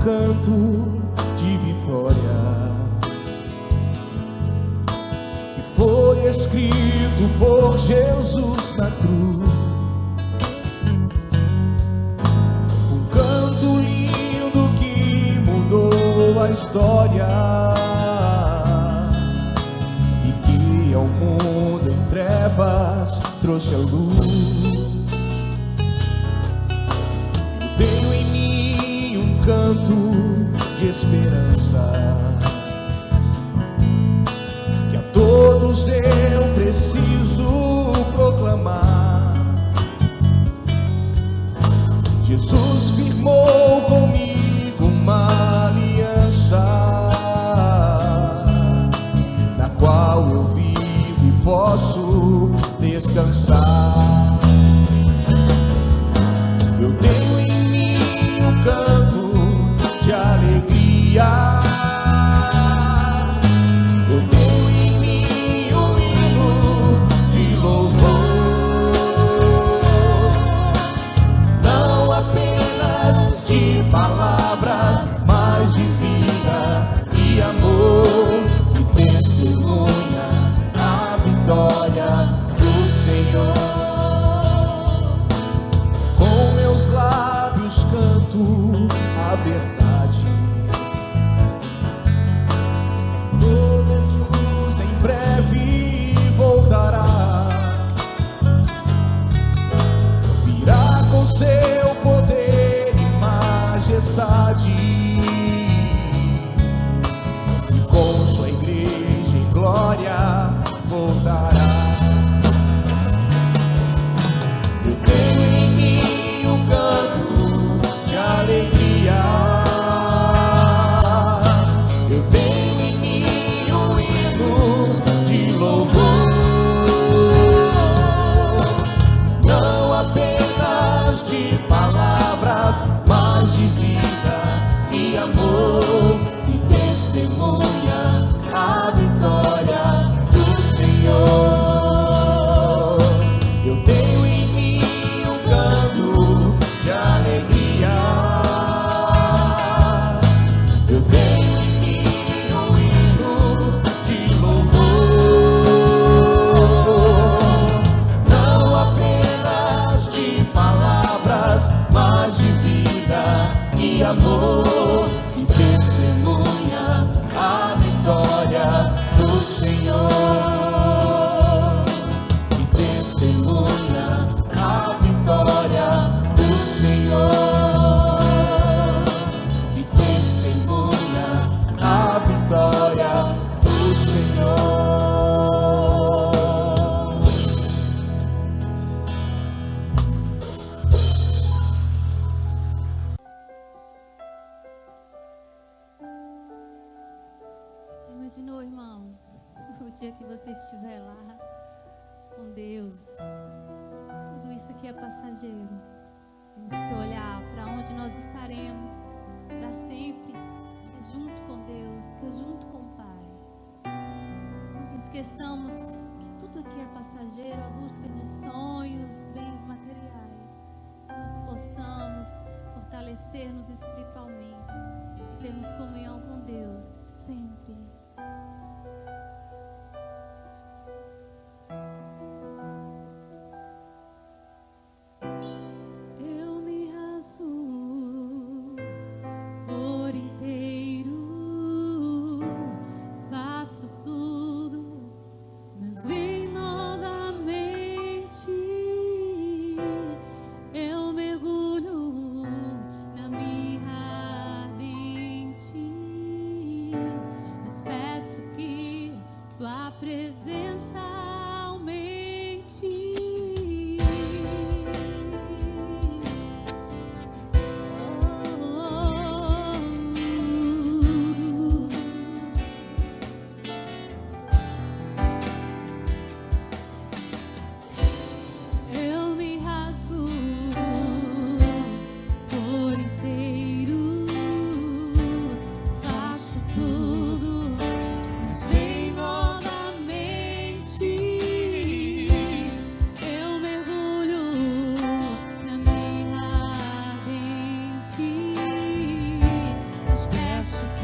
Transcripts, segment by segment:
canto de vitória que foi escrito por Jesus na cruz. Um canto lindo que mudou a história e que ao mundo em trevas trouxe a luz. Eu tenho em mim um canto de esperança que a todos eu preciso proclamar. Jesus firmou comigo uma aliança na qual eu vivo e posso descansar. Eu tenho em mim um canto de alegria. Eu tenho em mim um hino de louvor, não apenas de palavras, mas de vida e amor, que testemunha a vitória do Senhor. Com meus lábios canto a verdade. Oh, Jesus em breve voltará, virá com seu poder e majestade, e com sua igreja em glória voltará. Eu tenho em mim um canto de alegria. Eu tenho em mim um hino de louvor, não apenas de palavras, mas de vida e amor, que testemunha a vitória do Senhor. Eu tenho em mim um canto de alegria. Eu tenho em mim um hino de louvor, não apenas de palavras, mas de vida e amor, que testemunha a vitória do Senhor, que testemunha a vitória do Senhor, que testemunha a vitória do Senhor. Já imaginou, irmão, o dia que você estiver lá com Deus? Tudo isso aqui é passageiro. Temos que olhar para onde nós estaremos para sempre, que é junto com Deus, que é junto com o Pai. Nunca esqueçamos que tudo aqui é passageiro, a busca de sonhos, bens materiais. Nós possamos fortalecer-nos espiritualmente e termos comunhão com Deus sempre. Eu me rasgo por inteiro, faço tudo, mas vem novamente. Eu mergulho na mirra ardente, mas peço que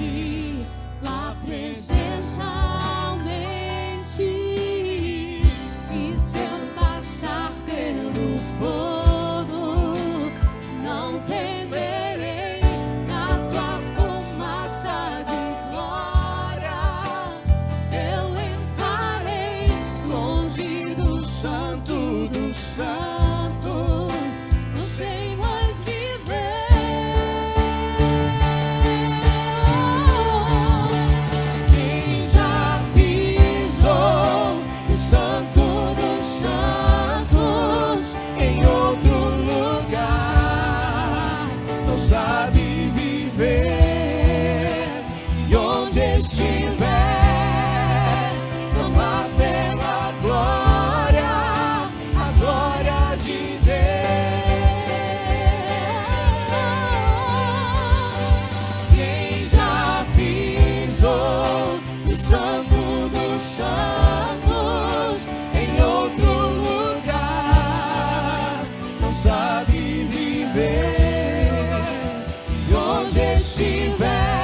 sentir tua presença aumente. E se eu passar pelo fogo, não temerei. Na tua fumaça de glória eu entrarei, longe do santo dos santos, não sei mais viver. Quem já pisou no santo dos santos em outro lugar não sabe viver. E onde estiver, clamar pela glória, a glória de Deus. Quem já pisou no santo dos santos em outro lugar não sabe viver. E onde estiver,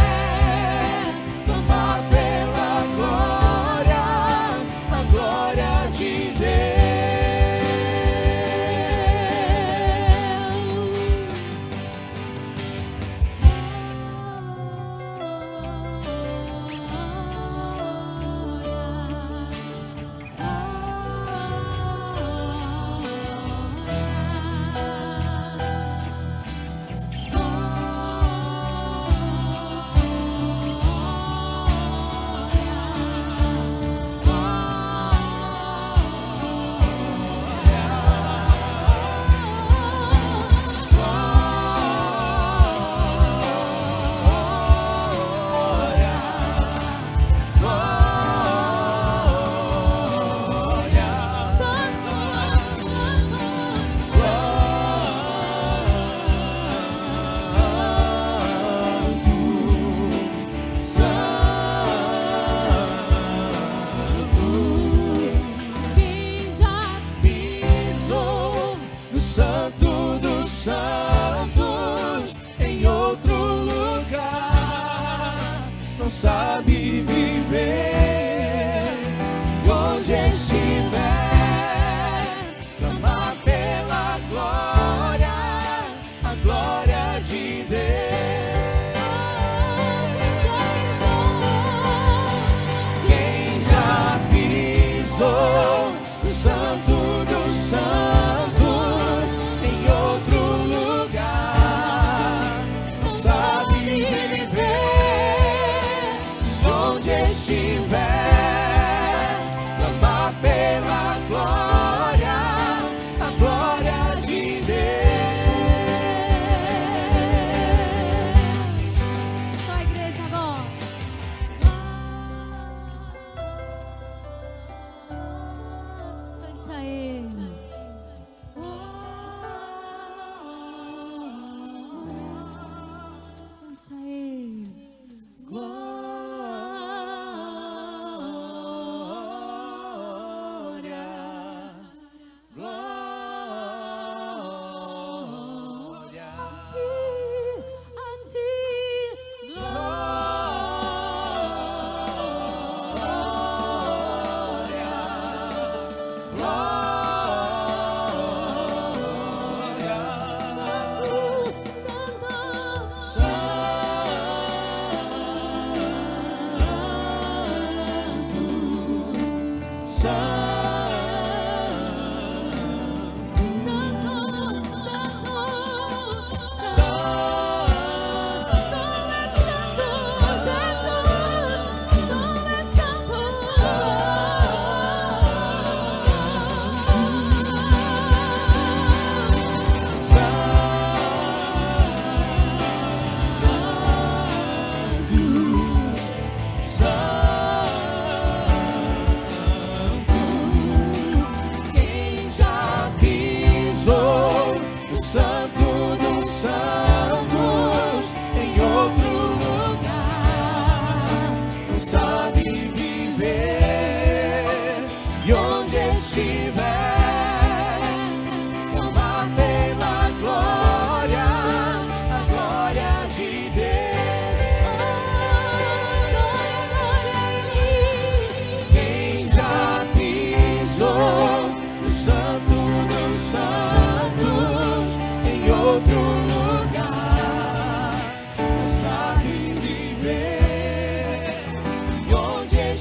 clamar pela glória, a glória de Deus. Quem já pisou no santo dos santos em outro lugar não sabe viver. E onde estiver, clamar pela glória, a glória de Deus. Quem já pisou no santo dos santos em outro lugar não sabe viver. Onde estiver, clamar pela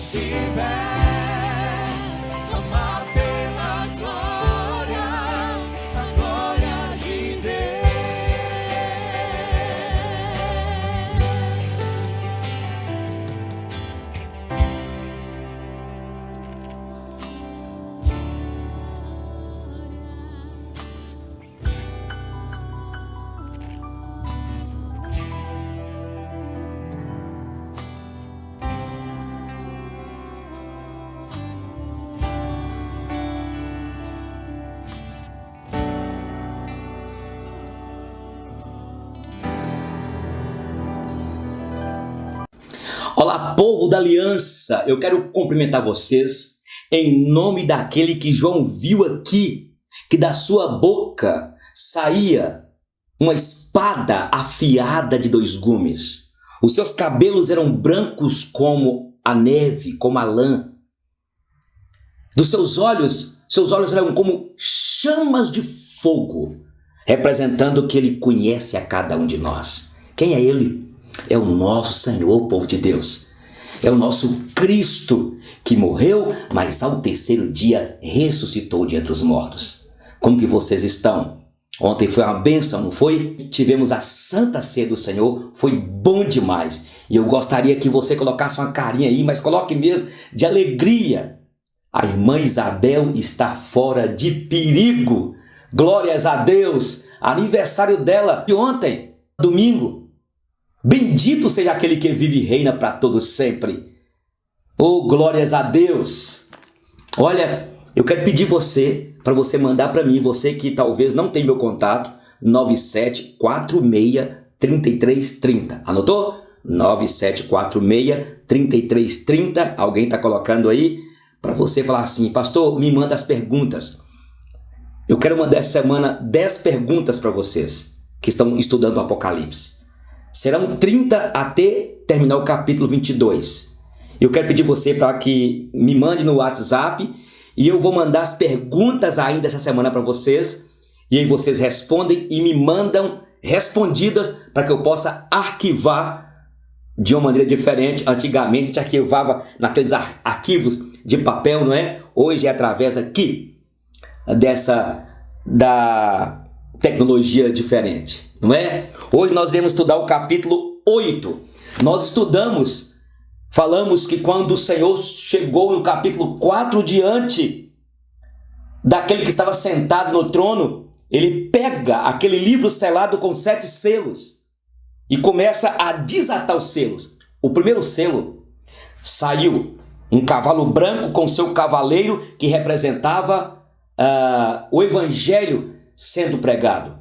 estiver, clamar pela glória, a glória de Deus. Olá, povo da aliança, eu quero cumprimentar vocês em nome daquele que João viu aqui, que da sua boca saía uma espada afiada de 2 gumes. Os seus cabelos eram brancos como a neve, como a lã. Dos seus olhos eram como chamas de fogo, representando que ele conhece a cada um de nós. Quem é ele? É o nosso Senhor, povo de Deus. É o nosso Cristo que morreu, mas ao 3º dia ressuscitou de entre os mortos. Como que vocês estão? Ontem foi uma bênção, não foi? Tivemos a Santa Ceia do Senhor, foi bom demais. E eu gostaria que você colocasse uma carinha aí, mas coloque mesmo de alegria. A irmã Isabel está fora de perigo. Glórias a Deus. Aniversário dela de ontem, domingo. Bendito seja aquele que vive e reina para todos sempre. Oh, glórias a Deus. Olha, eu quero pedir para você mandar para mim, você que talvez não tem meu contato, 97463330. Anotou? 97463330. Alguém está colocando aí para você falar assim: pastor, me manda as perguntas. Eu quero mandar essa semana 10 perguntas para vocês que estão estudando o Apocalipse. Serão 30 até terminar o capítulo 22. Eu quero pedir você para que me mande no WhatsApp e eu vou mandar as perguntas ainda essa semana para vocês. E aí vocês respondem e me mandam respondidas para que eu possa arquivar de uma maneira diferente. Antigamente a gente arquivava naqueles arquivos de papel, não é? Hoje é através aqui da tecnologia diferente, não é? Hoje nós iremos estudar o capítulo 8. Nós falamos que quando o Senhor chegou no capítulo 4 diante daquele que estava sentado no trono, ele pega aquele livro selado com 7 selos e começa a desatar os selos. O primeiro selo saiu um cavalo branco com seu cavaleiro que representava o evangelho sendo pregado.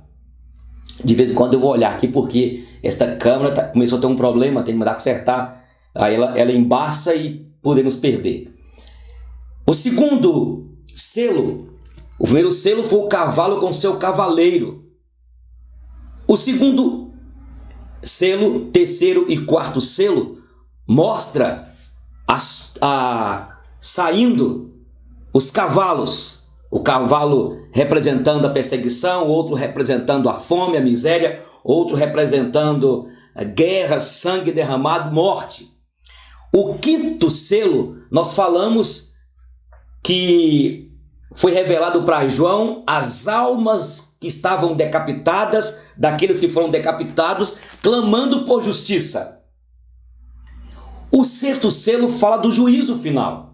De vez em quando eu vou olhar aqui porque esta câmera começou a ter um problema, tem que mandar consertar. Aí ela embaça e podemos perder. O segundo selo, o primeiro selo foi o cavalo com seu cavaleiro. O segundo selo, terceiro e quarto selo, mostra saindo os cavalos. O cavalo representando a perseguição, outro representando a fome, a miséria, outro representando a guerra, sangue derramado, morte. O quinto selo, nós falamos que foi revelado para João as almas que estavam decapitadas, daqueles que foram decapitados, clamando por justiça. O sexto selo fala do juízo final.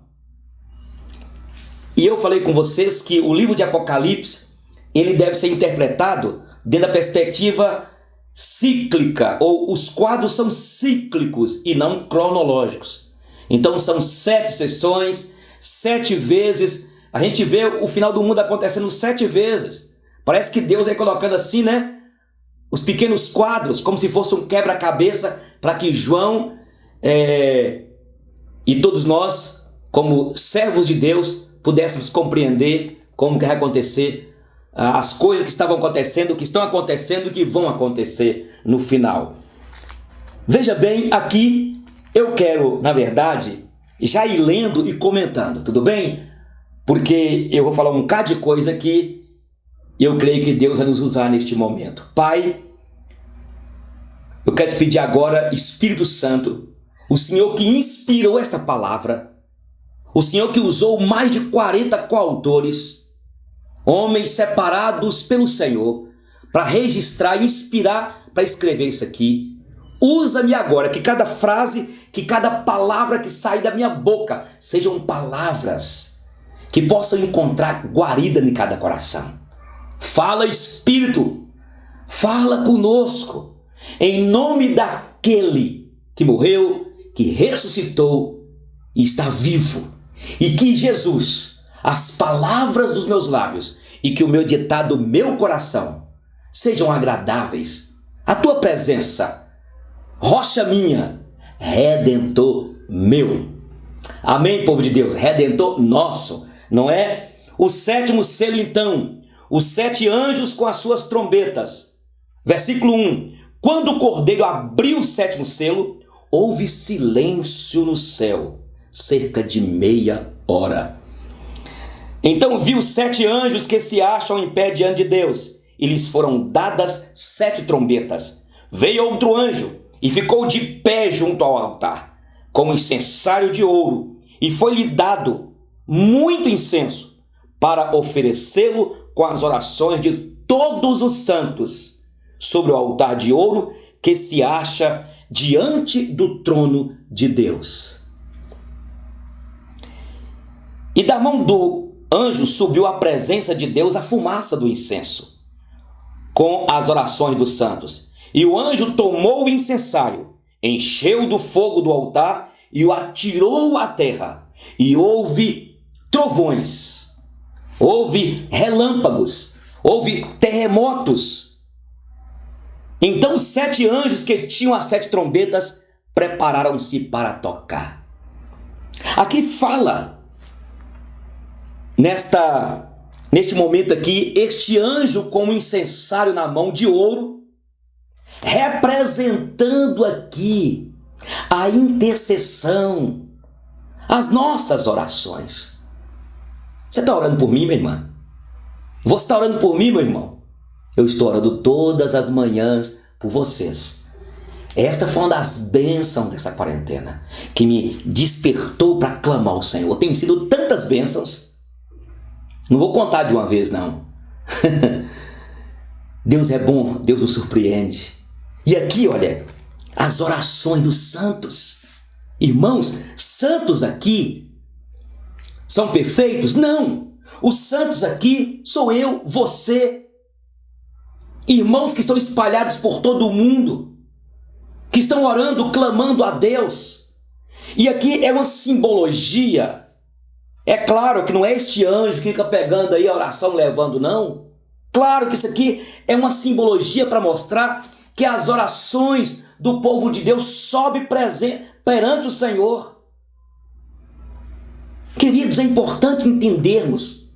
E eu falei com vocês que o livro de Apocalipse, ele deve ser interpretado dentro da perspectiva cíclica, ou os quadros são cíclicos e não cronológicos. Então são 7 sessões, 7 vezes, a gente vê o final do mundo acontecendo 7 vezes. Parece que Deus vai colocando assim, né? Os pequenos quadros, como se fosse um quebra-cabeça, para que João e todos nós, como servos de Deus, pudéssemos compreender como que vai acontecer as coisas que estavam acontecendo, que estão acontecendo e que vão acontecer no final. Veja bem, aqui eu quero, na verdade, já ir lendo e comentando, tudo bem? Porque eu vou falar um bocado de coisa que eu creio que Deus vai nos usar neste momento. Pai, eu quero te pedir agora, Espírito Santo, o Senhor que inspirou esta palavra, O Senhor que usou mais de 40 coautores, homens separados pelo Senhor, para registrar, inspirar, para escrever isso aqui. Usa-me agora, que cada frase, que cada palavra que sai da minha boca sejam palavras que possam encontrar guarida em cada coração. Fala, Espírito, fala conosco, em nome daquele que morreu, que ressuscitou e está vivo. E que Jesus, as palavras dos meus lábios e que o meu ditado do meu coração sejam agradáveis à tua presença, rocha minha, redentor meu. Amém, povo de Deus, redentor nosso, não é? O sétimo selo então, os 7 anjos com as suas trombetas. Versículo 1, quando o cordeiro abriu o 7º selo, houve silêncio no céu, cerca de meia hora. Então viu 7 anjos que se acham em pé diante de Deus, e lhes foram dadas 7 trombetas. Veio outro anjo, e ficou de pé junto ao altar, com um incensário de ouro, e foi-lhe dado muito incenso, para oferecê-lo com as orações de todos os santos, sobre o altar de ouro que se acha diante do trono de Deus. E da mão do anjo subiu à presença de Deus a fumaça do incenso, com as orações dos santos. E o anjo tomou o incensário, encheu do fogo do altar e o atirou à terra. E houve trovões, houve relâmpagos, houve terremotos. Então os 7 anjos que tinham as 7 trombetas prepararam-se para tocar. Aqui fala, neste momento aqui, este anjo com um incensário na mão de ouro, representando aqui a intercessão, as nossas orações. Você está orando por mim, minha irmã? Você está orando por mim, meu irmão? Eu estou orando todas as manhãs por vocês. Esta foi uma das bênçãos dessa quarentena, que me despertou para clamar ao Senhor. Tem sido tantas bênçãos. Não vou contar de uma vez, não. Deus é bom, Deus nos surpreende. E aqui, olha, as orações dos santos. Irmãos, santos aqui são perfeitos? Não. Os santos aqui sou eu, você. Irmãos que estão espalhados por todo o mundo, que estão orando, clamando a Deus. E aqui é uma simbologia. É claro que não é este anjo que fica pegando aí a oração, levando, não. Claro que isso aqui é uma simbologia para mostrar que as orações do povo de Deus sobem perante o Senhor. Queridos, é importante entendermos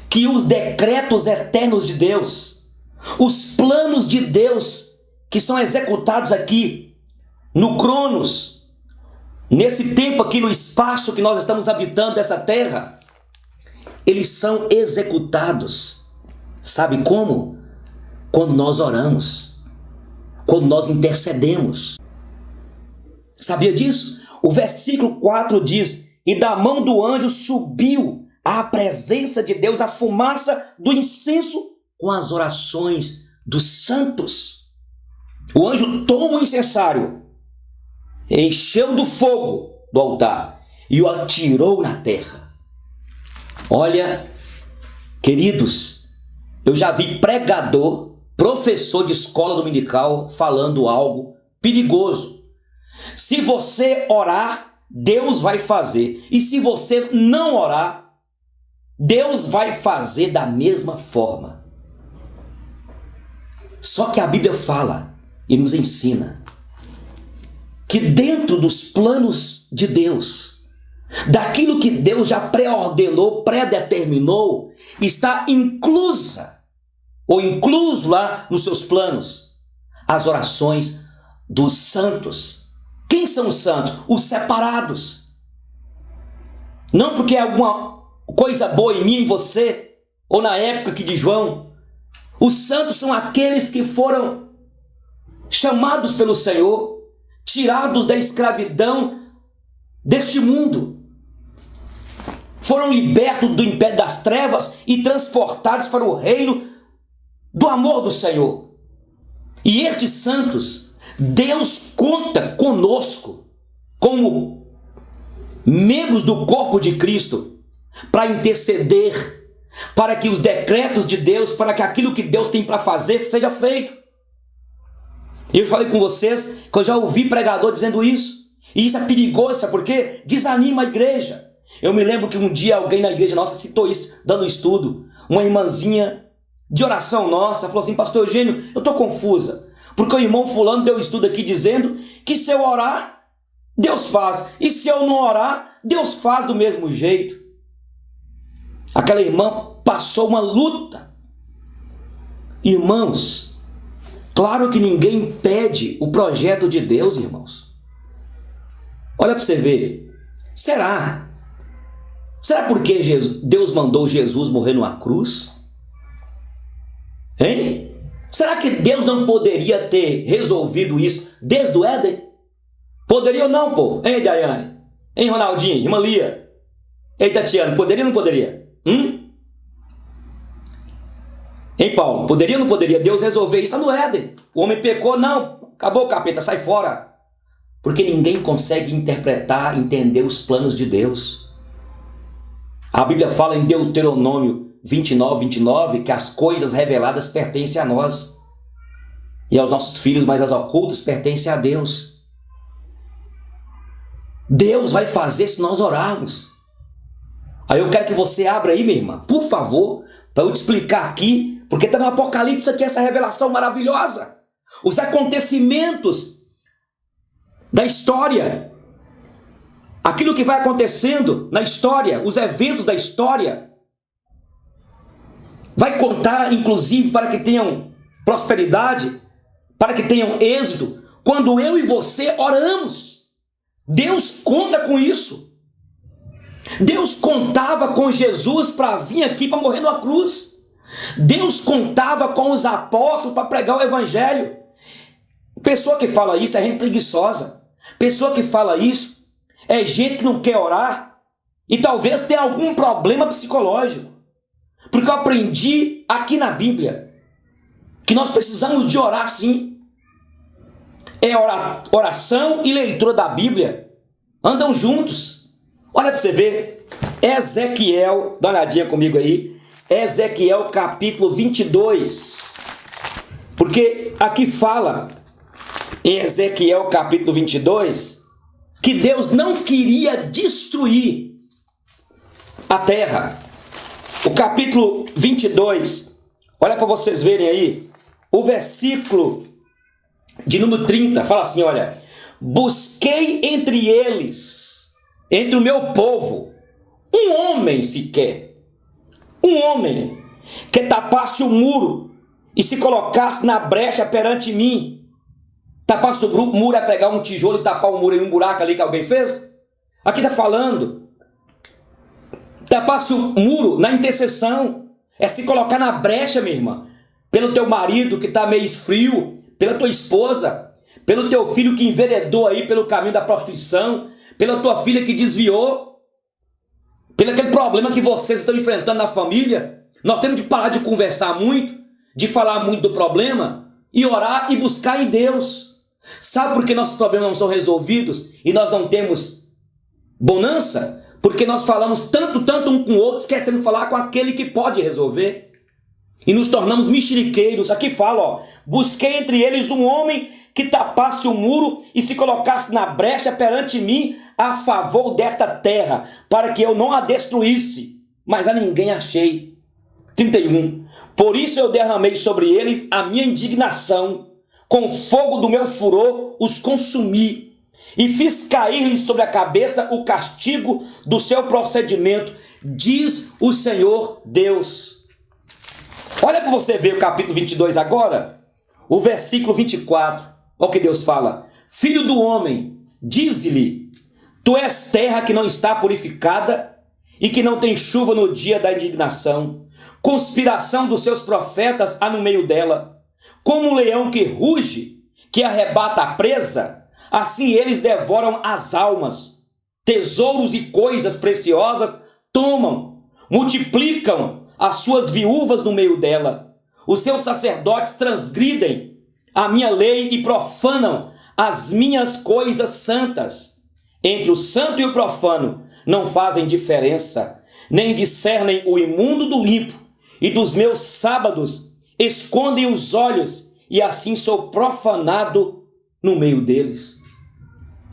que os decretos eternos de Deus, os planos de Deus que são executados aqui no Cronos, nesse tempo aqui no espaço que nós estamos habitando dessa terra, eles são executados. Sabe como? Quando nós oramos, quando nós intercedemos. Sabia disso? O versículo 4 diz: e da mão do anjo subiu à presença de Deus a fumaça do incenso com as orações dos santos. O anjo toma o incensário, encheu do fogo do altar e o atirou na terra. Olha, queridos, eu já vi pregador, professor de escola dominical falando algo perigoso. Se você orar, Deus vai fazer. E se você não orar, Deus vai fazer da mesma forma. Só que a Bíblia fala e nos ensina que dentro dos planos de Deus, daquilo que Deus já pré-ordenou, pré-determinou, está inclusa, ou incluso lá nos seus planos, as orações dos santos. Quem são os santos? Os separados. Não porque é alguma coisa boa em mim e em você, ou na época aqui de João. Os santos são aqueles que foram chamados pelo Senhor, tirados da escravidão deste mundo. foram libertos do império das trevas e transportados para o reino do amor do Senhor. E estes santos, Deus conta conosco como membros do corpo de Cristo para interceder, para que os decretos de Deus, para que aquilo que Deus tem para fazer seja feito. Eu falei com vocês que eu já ouvi pregador dizendo isso, e isso é perigoso, sabe por quê? Desanima a igreja. Eu me lembro que um dia alguém na igreja nossa citou isso, dando estudo. Uma irmãzinha de oração nossa falou assim: pastor Eugênio, eu estou confusa, porque o irmão fulano deu estudo aqui dizendo que se eu orar, Deus faz, e se eu não orar, Deus faz do mesmo jeito. Aquela irmã passou uma luta. Irmãos, claro que ninguém impede o projeto de Deus, irmãos. Olha para você ver. Será porque Deus mandou Jesus morrer numa cruz? Hein? Será que Deus não poderia ter resolvido isso desde o Éden? Poderia ou não, povo? Hein, Daiane? Hein, Ronaldinho? Irmã Lia? Ei, Tatiana, poderia ou não poderia? Hein, Paulo? Poderia ou não poderia Deus resolver isso? Está no Éden. O homem pecou, não. Acabou, capeta, sai fora. Porque ninguém consegue interpretar, entender os planos de Deus. A Bíblia fala em Deuteronômio 29, que as coisas reveladas pertencem a nós. E aos nossos filhos, mas as ocultas pertencem a Deus. Deus vai fazer se nós orarmos. Aí eu quero que você abra aí, minha irmã, por favor, para eu te explicar aqui, porque está no Apocalipse aqui essa revelação maravilhosa. Os acontecimentos da história, aquilo que vai acontecendo na história, os eventos da história, vai contar, inclusive, para que tenham prosperidade, para que tenham êxito, quando eu e você oramos. Deus conta com isso. Deus contava com Jesus para vir aqui para morrer numa cruz. Deus contava com os apóstolos para pregar o evangelho. Pessoa que fala isso é gente preguiçosa. Pessoa que fala isso é gente que não quer orar e talvez tenha algum problema psicológico. Porque eu aprendi aqui na Bíblia que nós precisamos de orar sim. Oração e leitura da Bíblia andam juntos. Olha para você ver. Ezequiel, dá uma olhadinha comigo aí. Ezequiel capítulo 22. Porque aqui fala em Ezequiel capítulo 22 que Deus não queria destruir a terra. O capítulo 22, olha para vocês verem aí, o versículo de número 30, fala assim, olha: busquei entre eles, entre o meu povo, um homem sequer, um homem que tapasse o muro e se colocasse na brecha perante mim. Tapasse o muro é pegar um tijolo e tapar o muro em um buraco ali que alguém fez? Aqui está falando. Tapasse o muro na intercessão. É se colocar na brecha, minha irmã. Pelo teu marido que está meio frio. Pela tua esposa. Pelo teu filho que enveredou aí pelo caminho da prostituição. Pela tua filha que desviou. Pelo aquele problema que vocês estão enfrentando na família. Nós temos que parar de conversar muito. De falar muito do problema. E orar e buscar em Deus. Sabe por que nossos problemas não são resolvidos e nós não temos bonança? Porque nós falamos tanto um com o outro, esquecendo de falar com aquele que pode resolver. E nos tornamos mexeriqueiros. Aqui fala, ó: busquei entre eles um homem que tapasse o muro e se colocasse na brecha perante mim a favor desta terra, para que eu não a destruísse. Mas a ninguém achei. 31. Por isso eu derramei sobre eles a minha indignação. Com o fogo do meu furor os consumi, e fiz cair-lhes sobre a cabeça o castigo do seu procedimento, diz o Senhor Deus. Olha para você ver o capítulo 22 agora, o versículo 24. Olha o que Deus fala: filho do homem, dize-lhe, tu és terra que não está purificada e que não tem chuva no dia da indignação. Conspiração dos seus profetas há no meio dela. Como o leão que ruge, que arrebata a presa, assim eles devoram as almas. Tesouros e coisas preciosas tomam, multiplicam as suas viúvas no meio dela. Os seus sacerdotes transgridem a minha lei e profanam as minhas coisas santas. Entre o santo e o profano não fazem diferença, nem discernem o imundo do limpo, e dos meus sábados escondem os olhos, e assim sou profanado no meio deles.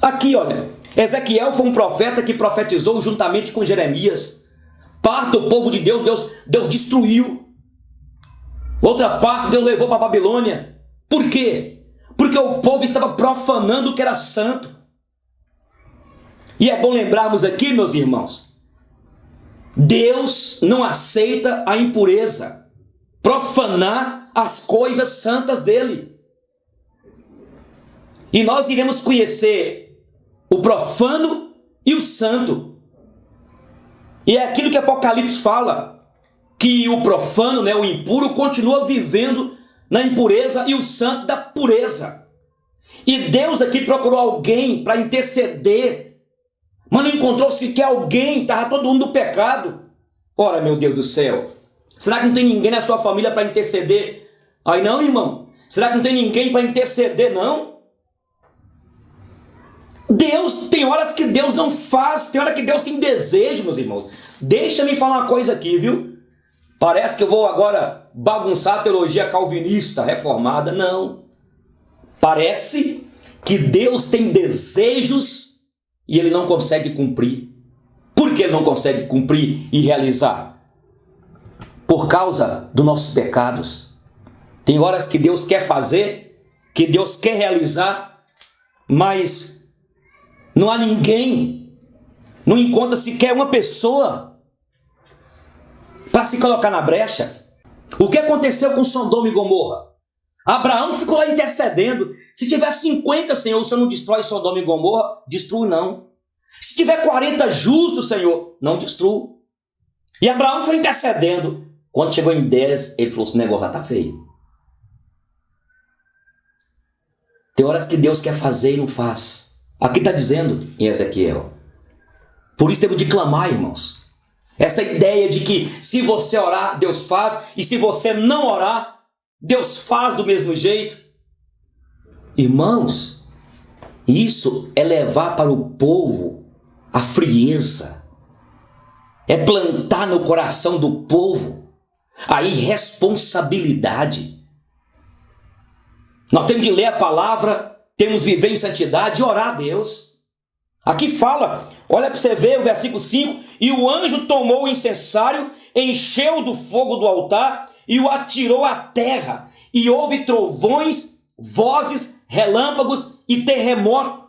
Aqui, olha, Ezequiel foi um profeta que profetizou juntamente com Jeremias. Parte do povo de Deus destruiu. Outra parte Deus levou para a Babilônia. Por quê? Porque o povo estava profanando o que era santo. E é bom lembrarmos aqui, meus irmãos, Deus não aceita a impureza, profanar as coisas santas dele. E nós iremos conhecer o profano e o santo. E é aquilo que Apocalipse fala, que o profano, o impuro, continua vivendo na impureza e o santo da pureza. E Deus aqui procurou alguém para interceder, mas não encontrou sequer alguém, estava todo mundo no pecado. Ora, meu Deus do céu, será que não tem ninguém na sua família para interceder? Aí não, irmão, será que não tem ninguém para interceder, não? Deus, tem horas que Deus não faz, tem hora que Deus tem desejo, meus irmãos. Deixa-me falar uma coisa aqui, viu? Parece que eu vou agora bagunçar a teologia calvinista reformada. Não. Parece que Deus tem desejos e ele não consegue cumprir. Por que ele não consegue cumprir e realizar? Por causa dos nossos pecados. Tem horas que Deus quer fazer, que Deus quer realizar, mas não há ninguém, não encontra sequer uma pessoa para se colocar na brecha. O que aconteceu com Sodoma e Gomorra? Abraão ficou lá intercedendo. Se tiver 50, Senhor, o Senhor não destrói Sodoma e Gomorra? Destrua não. Se tiver 40 justos, Senhor, não destrua. E Abraão foi intercedendo. Quando chegou em 10, ele falou, esse negócio lá está feio. Tem horas que Deus quer fazer e não faz. Aqui está dizendo em Ezequiel. Por isso temos de clamar, irmãos. Essa ideia de que se você orar, Deus faz, e se você não orar, Deus faz do mesmo jeito. Irmãos, isso é levar para o povo a frieza. É plantar no coração do povo a irresponsabilidade. Nós temos de ler a palavra, temos de viver em santidade e orar a Deus. Aqui fala, olha para você ver o versículo 5, e o anjo tomou o incensário, encheu do fogo do altar e o atirou à terra, e houve trovões, vozes, relâmpagos e terremoto. O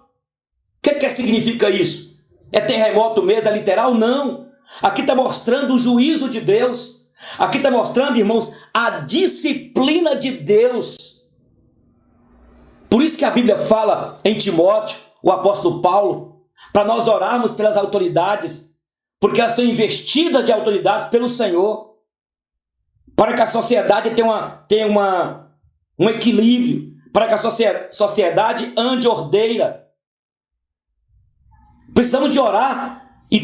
que significa isso? É terremoto mesmo? É literal? Não. Aqui está mostrando o juízo de Deus. Aqui está mostrando, irmãos, a disciplina de Deus. Por isso que a Bíblia fala em Timóteo, o apóstolo Paulo, para nós orarmos pelas autoridades, porque elas são investidas de autoridades pelo Senhor, para que a sociedade tenha um equilíbrio, para que a sociedade ande ordeira. Precisamos de orar, e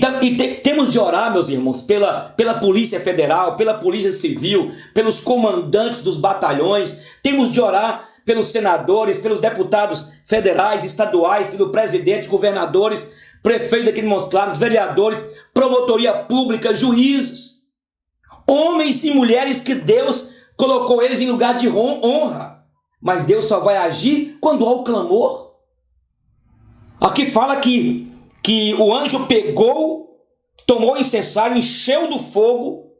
temos de orar, meus irmãos, pela Polícia Federal, pela Polícia Civil, pelos comandantes dos batalhões, temos de orar pelos senadores, pelos deputados federais, estaduais, pelo presidente, governadores, prefeito aqui de Montes Claros, vereadores, promotoria pública, juízes, homens e mulheres que Deus colocou eles em lugar de honra, mas Deus só vai agir quando há o clamor. Aqui fala que o anjo pegou, tomou o incensário, encheu do fogo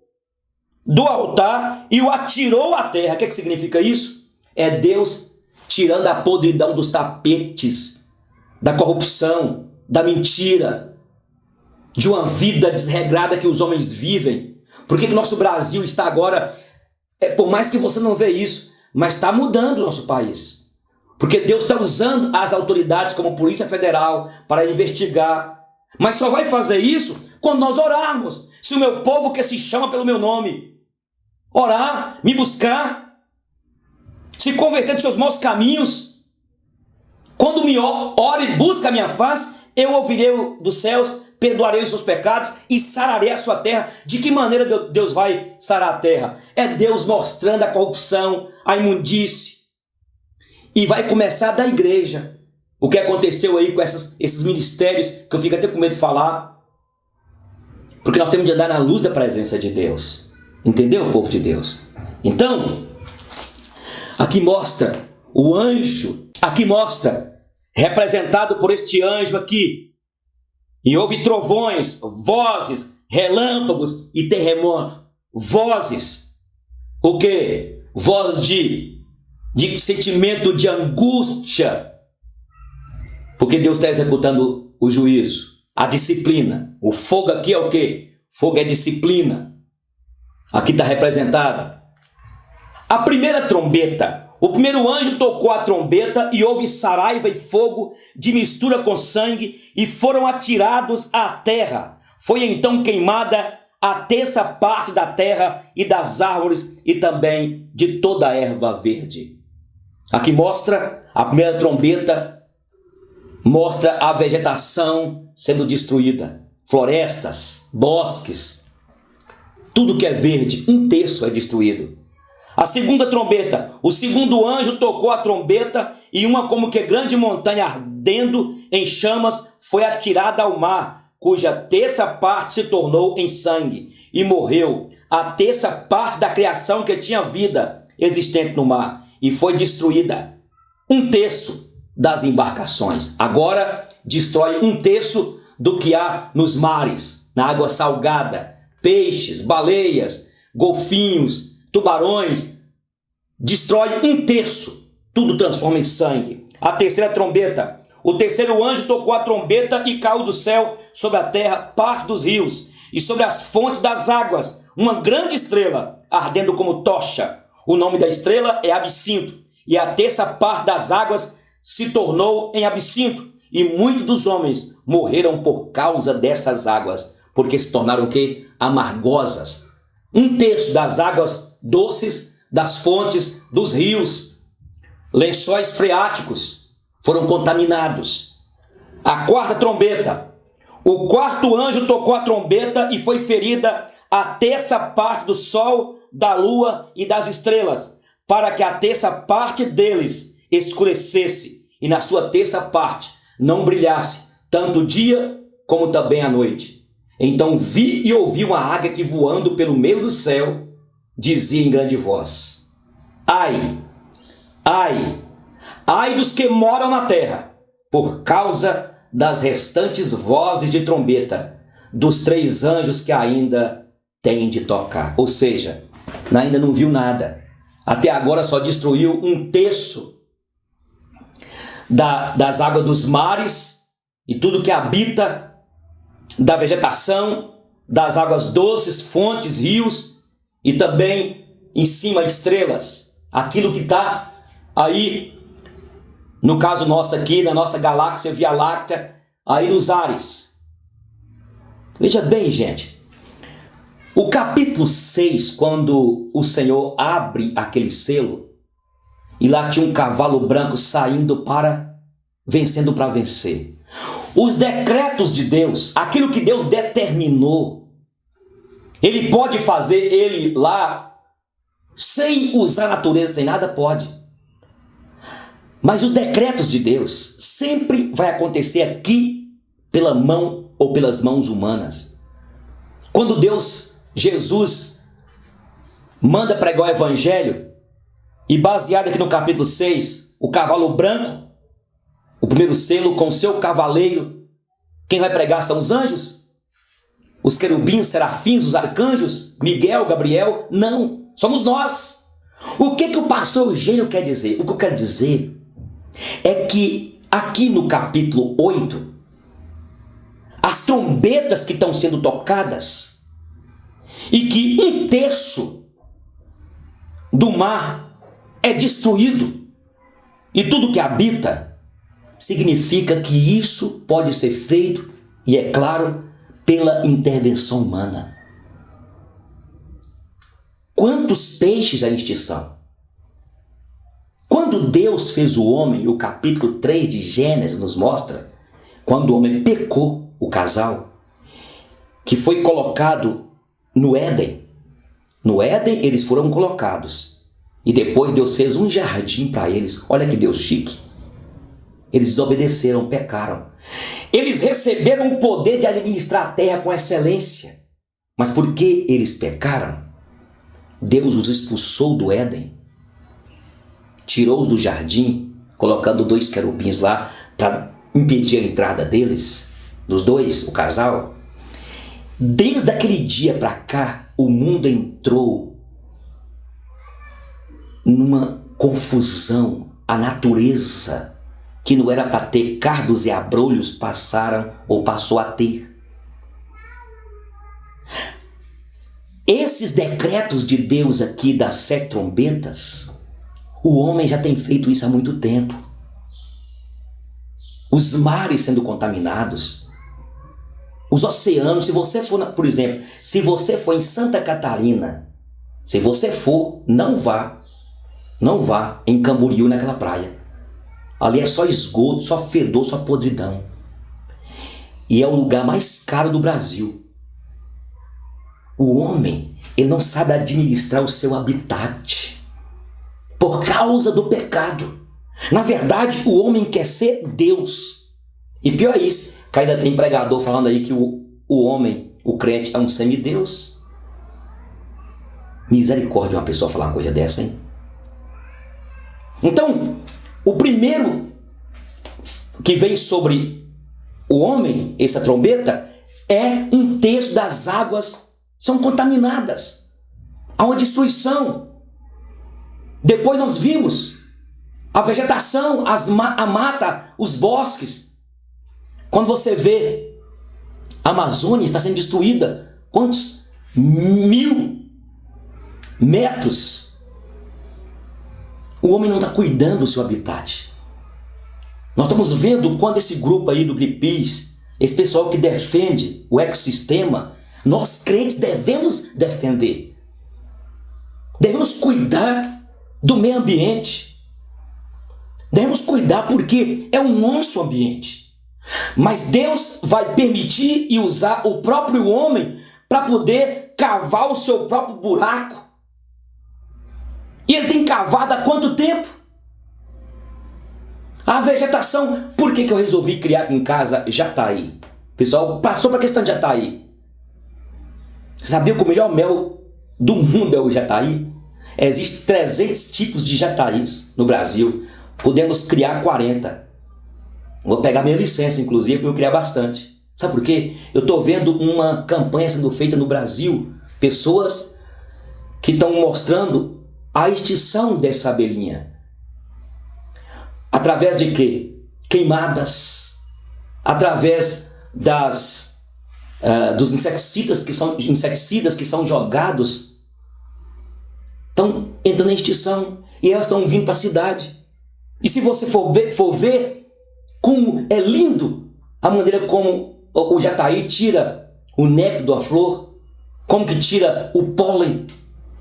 do altar e o atirou à terra. O que significa isso? É Deus tirando a podridão dos tapetes, da corrupção, da mentira, de uma vida desregrada que os homens vivem. Por que o nosso Brasil está agora, por mais que você não vê isso, mas está mudando o nosso país? Porque Deus está usando as autoridades como a Polícia Federal para investigar. Mas só vai fazer isso quando nós orarmos. Se o meu povo que se chama pelo meu nome orar, me buscar, se converter dos seus maus caminhos, quando me ora e busca a minha face, eu ouvirei dos céus, perdoarei os seus pecados e sararei a sua terra. De que maneira Deus vai sarar a terra? É Deus mostrando a corrupção, a imundície. E vai começar da igreja. O que aconteceu aí com esses ministérios, que eu fico até com medo de falar. Porque nós temos de andar na luz da presença de Deus. Entendeu, povo de Deus? Então, aqui mostra o anjo. Aqui mostra, representado por este anjo aqui. E houve trovões, vozes, relâmpagos e terremoto. Vozes. O quê? Voz de sentimento de angústia. Porque Deus está executando o juízo, a disciplina. O fogo aqui é o quê? Fogo é disciplina. Aqui está representado. A primeira trombeta. O primeiro anjo tocou a trombeta e houve saraiva e fogo de mistura com sangue e foram atirados à terra. Foi então queimada a terça parte da terra e das árvores e também de toda a erva verde. Aqui mostra a primeira trombeta, mostra a vegetação sendo destruída. Florestas, bosques, tudo que é verde, 1/3 é destruído. A segunda trombeta, o segundo anjo tocou a trombeta e uma como que grande montanha ardendo em chamas foi atirada ao mar, cuja terça parte se tornou em sangue e morreu a terça parte da criação que tinha vida existente no mar e foi destruída 1/3 das embarcações. Agora destrói 1/3 do que há nos mares, na água salgada, peixes, baleias, golfinhos, tubarões, destrói 1/3, tudo transforma em sangue. A terceira trombeta, o terceiro anjo tocou a trombeta e caiu do céu sobre a terra parte dos rios e sobre as fontes das águas uma grande estrela ardendo como tocha. O nome da estrela é Absinto e a terça parte das águas se tornou em absinto e muitos dos homens morreram por causa dessas águas, porque se tornaram o quê? Amargosas. 1/3 das águas doces das fontes dos rios, lençóis freáticos foram contaminados. A quarta trombeta, o quarto anjo tocou a trombeta e foi ferida a terça parte do sol, da lua e das estrelas, para que a terça parte deles escurecesse e na sua terça parte não brilhasse tanto o dia como também a noite. Então vi e ouvi uma águia que voando pelo meio do céu dizia em grande voz: ai, ai, ai dos que moram na terra, por causa das restantes vozes de trombeta, dos 3 anjos que ainda têm de tocar. Ou seja, ainda não viu nada. Até agora só destruiu 1/3 das águas dos mares e tudo que habita, da vegetação, das águas doces, fontes, rios e também em cima estrelas. Aquilo que está aí, no caso nosso aqui, na nossa galáxia Via Láctea, aí nos ares. Veja bem, gente, o capítulo 6, quando o Senhor abre aquele selo, e lá tinha um cavalo branco vencendo para vencer. Os decretos de Deus, aquilo que Deus determinou, Ele pode fazer ele lá sem usar a natureza, sem nada, pode. Mas os decretos de Deus sempre vai acontecer aqui pela mão ou pelas mãos humanas. Quando Jesus manda pregar o evangelho, e baseado aqui no capítulo 6, o cavalo branco, o primeiro selo com o seu cavaleiro, quem vai pregar são os anjos? Os querubins, serafins, os arcanjos, Miguel, Gabriel? Não, somos nós. O que o pastor Eugênio quer dizer? O que eu quero dizer é que aqui no capítulo 8, as trombetas que estão sendo tocadas e que 1/3 do mar é destruído e tudo que habita, significa que isso pode ser feito, e é claro, pela intervenção humana. Quantos peixes há em extinção? Quando Deus fez o homem, o capítulo 3 de Gênesis nos mostra, quando o homem pecou, o casal, que foi colocado no Éden. No Éden eles foram colocados. E depois Deus fez um jardim para eles. Olha que Deus chique. Eles desobedeceram, pecaram. Eles receberam o poder de administrar a terra com excelência. Mas porque eles pecaram, Deus os expulsou do Éden. Tirou-os do jardim, colocando 2 querubins lá para impedir a entrada deles, dos dois, o casal. Desde aquele dia para cá, o mundo entrou numa confusão. A natureza, que não era para ter cardos e abrolhos, passou a ter. Esses decretos de Deus aqui das 7 trombetas, o homem já tem feito isso há muito tempo. Os mares sendo contaminados, os oceanos. Se você for, por exemplo, se você for em Santa Catarina, se você for, não vá em Camboriú, naquela praia. Ali é só esgoto, só fedor, só podridão. E é o lugar mais caro do Brasil. O homem, ele não sabe administrar o seu habitat por causa do pecado. Na verdade, o homem quer ser Deus. E pior é isso, que ainda tem pregador falando aí que o homem, o crente, é um semideus. Misericórdia uma pessoa falar uma coisa dessa, hein? Então, o primeiro que vem sobre o homem, essa trombeta, é 1/3 das águas são contaminadas. Há uma destruição. Depois nós vimos a vegetação, a mata, os bosques. Quando você vê a Amazônia está sendo destruída, quantos 1000 metros? O homem não está cuidando do seu habitat. Nós estamos vendo quando esse grupo aí do Greenpeace, esse pessoal que defende o ecossistema, nós crentes devemos defender. Devemos cuidar do meio ambiente. Devemos cuidar porque é o nosso ambiente. Mas Deus vai permitir e usar o próprio homem para poder cavar o seu próprio buraco. E ele tem cavado há quanto tempo? A vegetação. Por que eu resolvi criar em casa jataí? Pessoal, passou para a questão de jataí. Sabia que o melhor mel do mundo é o jataí? Existem 300 tipos de jataís no Brasil. Podemos criar 40. Vou pegar minha licença, inclusive, para eu criar bastante. Sabe por quê? Eu estou vendo uma campanha sendo feita no Brasil. Pessoas que estão mostrando a extinção dessa abelhinha. Através de quê? Queimadas. Através dos inseticidas que são jogados. Estão entrando em extinção. E elas estão vindo para a cidade. E se você for ver como é lindo a maneira como o jataí tira o néctar da flor, como que tira o pólen.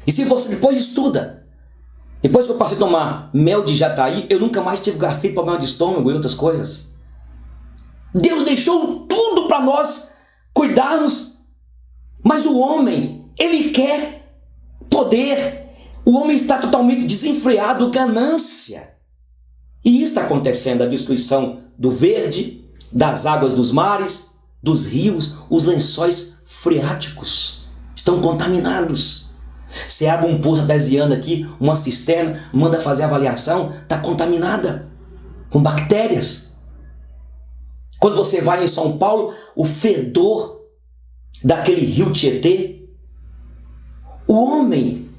E se você depois estuda, depois que eu passei a tomar mel de jataí, eu nunca mais tive gastrite, problema de estômago e outras coisas. Deus deixou tudo para nós cuidarmos, mas o homem, ele quer poder. O homem está totalmente desenfreado, ganância. E isso está acontecendo, a destruição do verde, das águas dos mares, dos rios, os lençóis freáticos estão contaminados. Você abre um poço artesiano aqui, uma cisterna, manda fazer avaliação, está contaminada com bactérias. Quando você vai em São Paulo, o fedor daquele rio Tietê. O homem,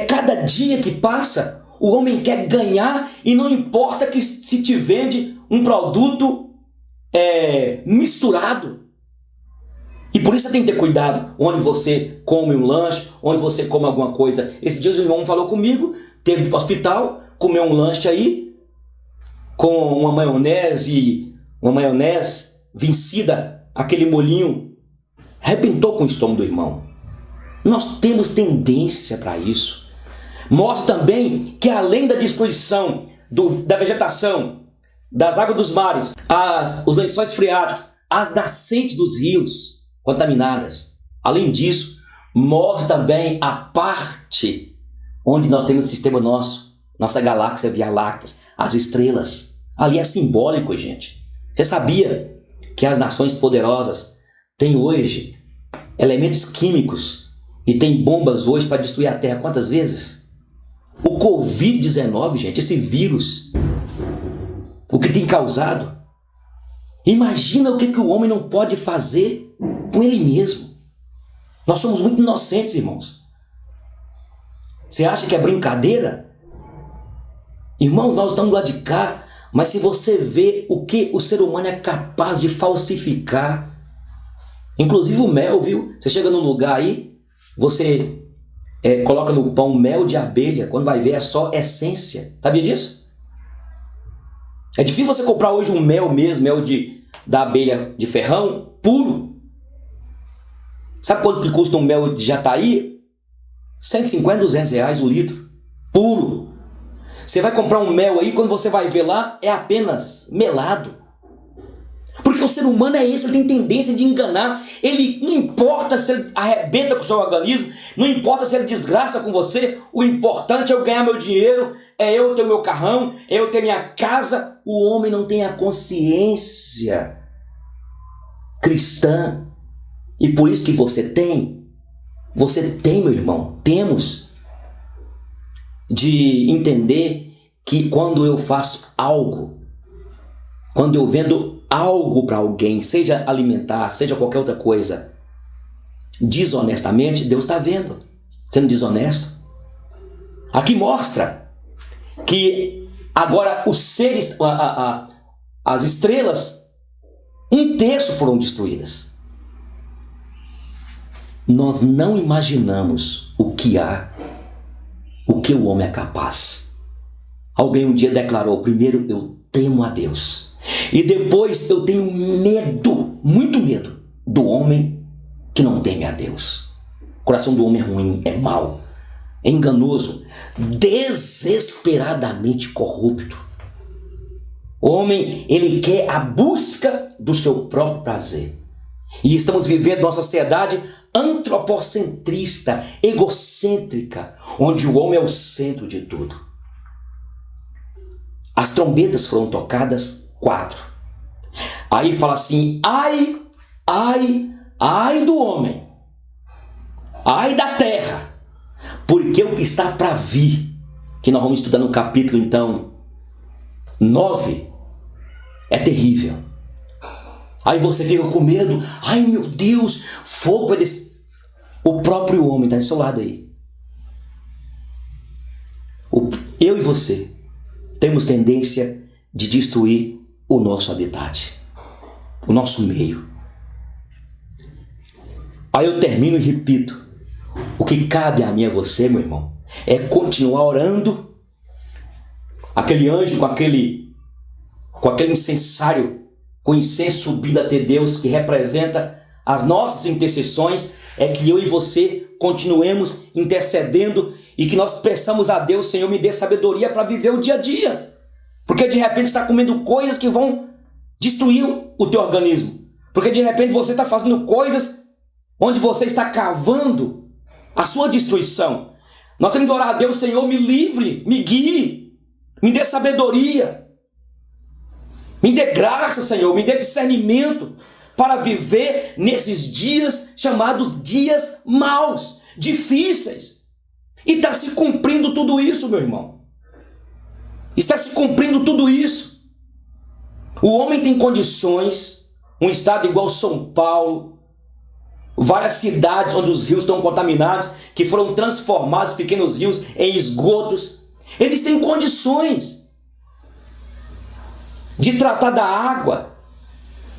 cada dia que passa, o homem quer ganhar e não importa que se te vende um produto misturado. E por isso você tem que ter cuidado onde você come um lanche, onde você come alguma coisa. Esses dias o irmão falou comigo, teve que ir para o hospital, comeu um lanche aí, com uma maionese vencida, aquele molhinho, arrebentou com o estômago do irmão. Nós temos tendência para isso. Mostra também que além da destruição da vegetação, das águas dos mares, os lençóis freáticos, as nascentes dos rios, contaminadas. Além disso, mostra também a parte onde nós temos o sistema nosso, nossa galáxia Via Láctea, as estrelas. Ali é simbólico, gente. Você sabia que as nações poderosas têm hoje elementos químicos e tem bombas hoje para destruir a Terra quantas vezes? O Covid-19, gente, esse vírus, o que tem causado. Imagina o que o homem não pode fazer com ele mesmo. Nós somos muito inocentes, irmãos. Você acha que é brincadeira? Irmão, nós estamos lá de cá, mas se você vê o que o ser humano é capaz de falsificar, inclusive o mel, viu? Você chega num lugar aí, você coloca no pão mel de abelha, quando vai ver é só essência. Sabia disso? É difícil você comprar hoje um mel mesmo, da abelha de ferrão, puro. Sabe quanto que custa um mel de jataí? 150, 200 reais o litro, puro. Você vai comprar um mel aí, quando você vai ver lá, é apenas melado. Porque o ser humano é esse, ele tem tendência de enganar. Ele não importa se ele arrebenta com o seu organismo, não importa se ele desgraça com você, o importante é eu ganhar meu dinheiro, é eu ter o meu carrão, é eu ter minha casa. O homem não tem a consciência cristã. E por isso que você tem, meu irmão, temos de entender que quando eu faço algo, quando eu vendo algo para alguém, seja alimentar, seja qualquer outra coisa, desonestamente, Deus está vendo, sendo desonesto. Aqui mostra que agora os seres, as estrelas, 1/3 foram destruídas. Nós não imaginamos o que o homem é capaz. Alguém um dia declarou: primeiro eu temo a Deus, e depois eu tenho medo, muito medo, do homem que não teme a Deus. O coração do homem é ruim, é mau, é enganoso, desesperadamente corrupto. O homem, ele quer a busca do seu próprio prazer. E estamos vivendo uma sociedade antropocentrista, egocêntrica, onde o homem é o centro de tudo. As trombetas foram tocadas, 4. Aí fala assim: ai, ai, ai do homem, ai da terra, porque o que está para vir, que nós vamos estudar no capítulo então 9, é terrível. Aí você fica com medo: ai meu Deus, fogo vai descer. O próprio homem está do seu lado aí. Eu e você temos tendência de destruir o nosso habitat, o nosso meio. Aí eu termino e repito: o que cabe a mim e a você, meu irmão, é continuar orando. Aquele anjo com aquele incensário, com incenso subindo até Deus, que representa as nossas intercessões, é que eu e você continuemos intercedendo e que nós peçamos a Deus: Senhor, me dê sabedoria para viver o dia a dia. Porque de repente você está comendo coisas que vão destruir o teu organismo. Porque de repente você está fazendo coisas onde você está cavando a sua destruição. Nós temos que orar a Deus: Senhor, me livre, me guie, me dê sabedoria, me dê graça, Senhor, me dê discernimento para viver nesses dias chamados dias maus, difíceis. E está se cumprindo tudo isso, meu irmão. Está se cumprindo tudo isso. O homem tem condições, um estado igual São Paulo, várias cidades onde os rios estão contaminados, que foram transformados, pequenos rios, em esgotos. Eles têm condições de tratar da água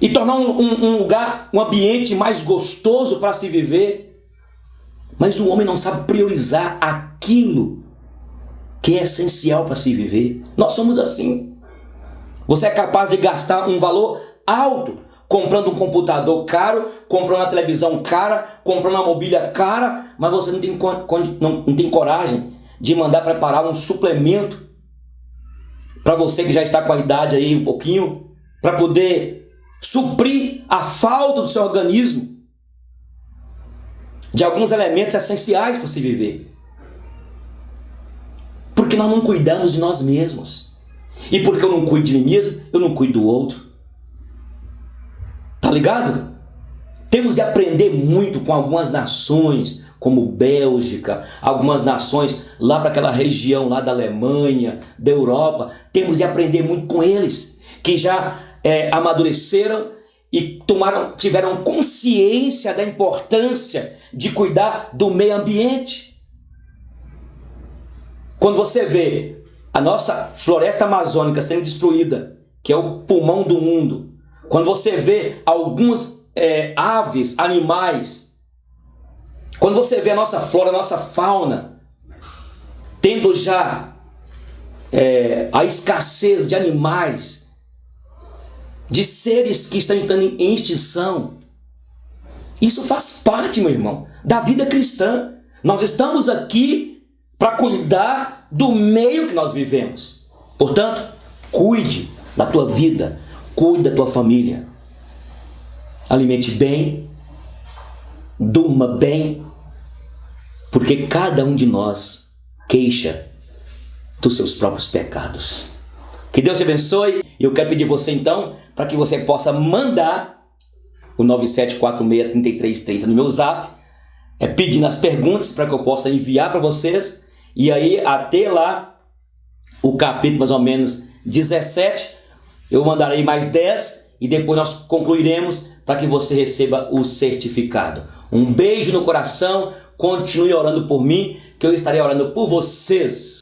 e tornar um lugar, um ambiente mais gostoso para se viver. Mas o homem não sabe priorizar aquilo que é essencial para se viver. Nós somos assim. Você é capaz de gastar um valor alto comprando um computador caro, comprando uma televisão cara, comprando uma mobília cara, mas você não tem coragem de mandar preparar um suplemento para você que já está com a idade aí um pouquinho, para poder suprir a falta do seu organismo. de alguns elementos essenciais para se viver. Porque nós não cuidamos de nós mesmos. E porque eu não cuido de mim mesmo, eu não cuido do outro. Tá ligado? Temos de aprender muito com algumas nações, como Bélgica, algumas nações lá para aquela região lá da Alemanha, da Europa. Temos de aprender muito com eles, que já amadureceram e tiveram consciência da importância de cuidar do meio ambiente. Quando você vê a nossa floresta amazônica sendo destruída, que é o pulmão do mundo, quando você vê algumas aves, animais, quando você vê a nossa flora, a nossa fauna, tendo já a escassez de animais, de seres que estão entrando em extinção, isso faz parte, meu irmão, da vida cristã. Nós estamos aqui para cuidar do meio que nós vivemos. Portanto, cuide da tua vida, cuide da tua família. Alimente bem, durma bem, porque cada um de nós queixa dos seus próprios pecados. Que Deus te abençoe. E eu quero pedir você então, para que você possa mandar o 97463330 no meu zap, pedindo as perguntas para que eu possa enviar para vocês. E aí até lá, o capítulo mais ou menos 17, eu mandarei mais 10 e depois nós concluiremos para que você receba o certificado. Um beijo no coração, continue orando por mim, que eu estarei orando por vocês.